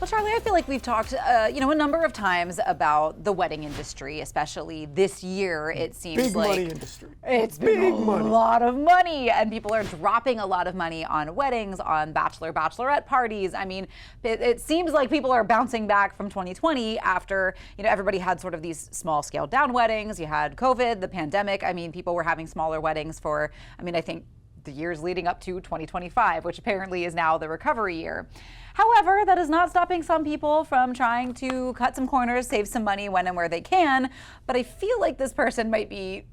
Well, Charlie, I feel like we've talked, a number of times about the wedding industry, especially this year. It seems big like money industry. It's big money. Lot of money, and people are dropping a lot of money on weddings, on bachelorette parties. I mean, it seems like people are bouncing back from 2020 after everybody had sort of these small scale down weddings. You had COVID, the pandemic. I mean, people were having smaller weddings for, I think, the years leading up to 2025, which apparently is now the recovery year. However, that is not stopping some people from trying to cut some corners, save some money when and where they can. But I feel like this person might be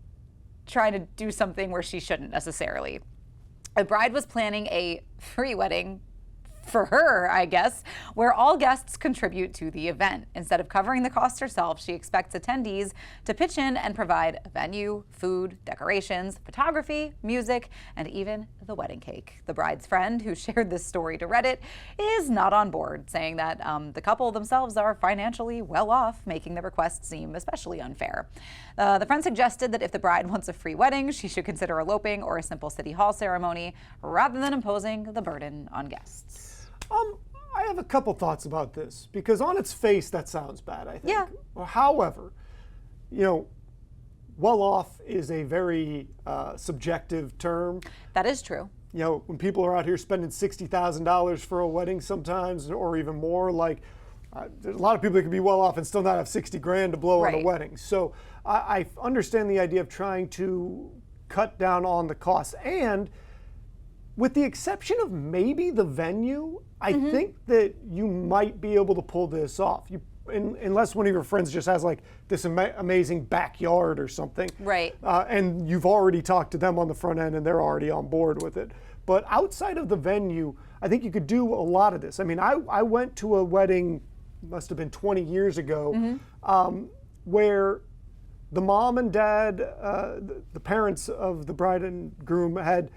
trying to do something where she shouldn't necessarily. A bride was planning a free wedding for her, I guess, where all guests contribute to the event. Instead of covering the cost herself, she expects attendees to pitch in and provide a venue, food, decorations, photography, music, and even the wedding cake. The bride's friend, who shared this story to Reddit, is not on board, saying that the couple themselves are financially well off, making the request seem especially unfair. The friend suggested that if the bride wants a free wedding, she should consider eloping or a simple city hall ceremony rather than imposing the burden on guests. I have a couple thoughts about this, because on its face that sounds bad, I think. Yeah. However, well off is a very subjective term. That is true. When people are out here spending $60,000 for a wedding sometimes, or even more, there's a lot of people that can be well off and still not have 60 grand to blow on a wedding. So I understand the idea of trying to cut down on the costs, and with the exception of maybe the venue, I think that you might be able to pull this off. Unless one of your friends just has this amazing backyard or something. Right. And you've already talked to them on the front end and they're already on board with it. But outside of the venue, I think you could do a lot of this. I went to a wedding, must have been 20 years ago, where the mom and dad, the parents of the bride and groom had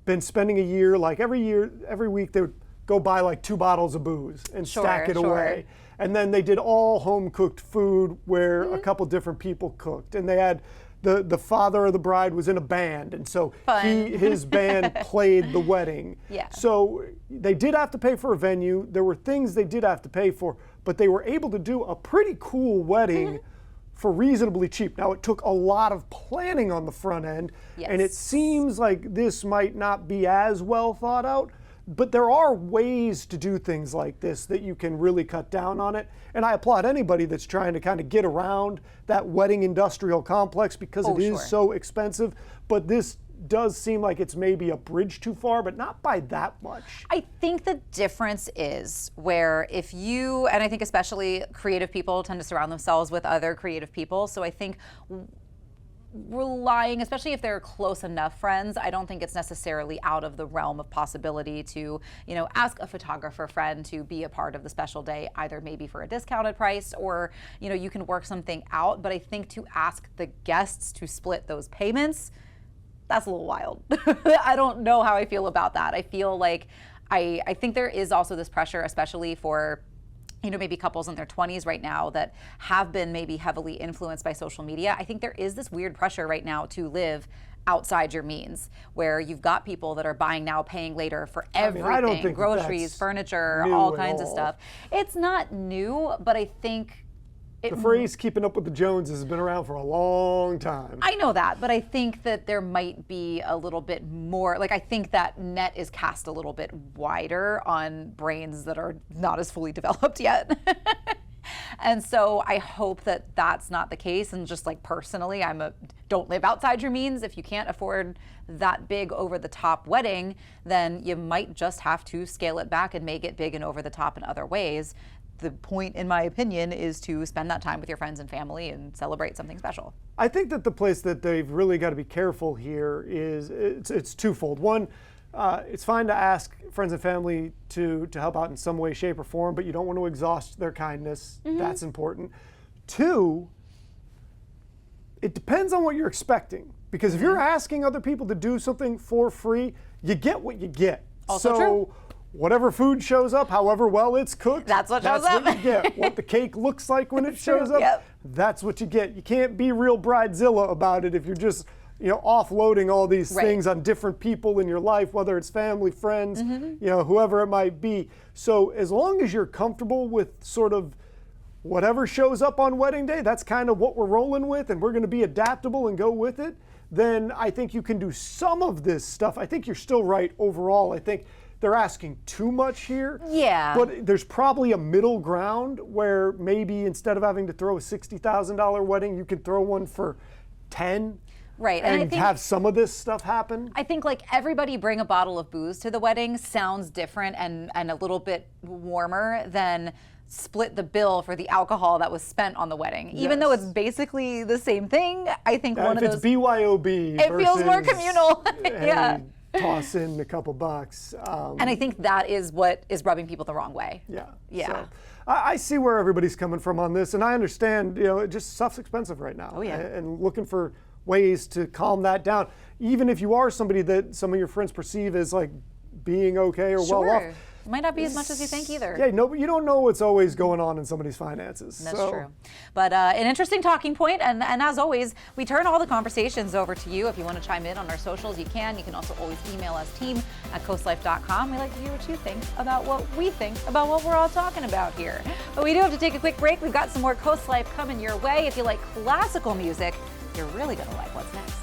been spending a year, every week they would go buy 2 bottles of booze and stack it away. And then they did all home cooked food where a couple different people cooked. And they had the father of the bride was in a band. And so his band played the wedding. Yeah. So they did have to pay for a venue. There were things they did have to pay for, but they were able to do a pretty cool wedding for reasonably cheap. Now, it took a lot of planning on the front end, and it seems like this might not be as well thought out, but there are ways to do things like this that you can really cut down on it. And I applaud anybody that's trying to kind of get around that wedding industrial complex, because it is so expensive. But this does seem like it's maybe a bridge too far, but not by that much. I think the difference is where if you, and I think especially creative people tend to surround themselves with other creative people. So I think relying, especially if they're close enough friends, I don't think it's necessarily out of the realm of possibility to, ask a photographer friend to be a part of the special day, either maybe for a discounted price or, you can work something out. But I think to ask the guests to split those payments, that's a little wild. I don't know how I feel about that. I feel like I think there is also this pressure, especially for maybe couples in their 20s right now that have been maybe heavily influenced by social media. I think there is this weird pressure right now to live outside your means, where you've got people that are buying now, paying later for everything, I don't think groceries, furniture, all kinds of stuff. It's not new, but I think the phrase "keeping up with the Joneses" has been around for a long time. I know that, but I think that there might be a little bit more, I think that net is cast a little bit wider on brains that are not as fully developed yet. And so I hope that that's not the case. And just personally, don't live outside your means. If you can't afford that big over the top wedding, then you might just have to scale it back and make it big and over the top in other ways. The point, in my opinion, is to spend that time with your friends and family and celebrate something special. I think that the place that they've really got to be careful here is it's twofold. One, it's fine to ask friends and family to help out in some way, shape, or form, but you don't want to exhaust their kindness. That's important. Two, it depends on what you're expecting. Because if you're asking other people to do something for free, you get what you get. Also true. Whatever food shows up, however well it's cooked, that's what shows up. What you get. What the cake looks like when it shows up, that's what you get. You can't be real bridezilla about it if you're just offloading all these Right. things on different people in your life, whether it's family, friends, whoever it might be. So as long as you're comfortable with sort of whatever shows up on wedding day, that's kind of what we're rolling with, and we're going to be adaptable and go with it, then I think you can do some of this stuff. I think you're still right overall. I think they're asking too much here. Yeah. But there's probably a middle ground where maybe instead of having to throw a $60,000 wedding, you can throw one for 10. Right. And I think, have some of this stuff happen. I think like everybody bring a bottle of booze to the wedding sounds different and a little bit warmer than split the bill for the alcohol that was spent on the wedding. Even though it's basically the same thing, I think one of those... If it's BYOB it feels more versus, communal. hey, Yeah. toss in a couple bucks. And I think that is what is rubbing people the wrong way. Yeah. Yeah. So, I see where everybody's coming from on this, and I understand, just stuff's expensive right now. Oh, yeah. And looking for ways to calm that down. Even if you are somebody that some of your friends perceive as like being okay or well off. It might not be as much as you think either. Yeah, no, but you don't know what's always going on in somebody's finances. That's true. But an interesting talking point, and as always, we turn all the conversations over to you. If you want to chime in on our socials, you can. You can also always email us, team@coastlife.com. We like to hear what you think about what we think about what we're all talking about here. But we do have to take a quick break. We've got some more Coast Life coming your way. If you like classical music, you're really going to like what's next.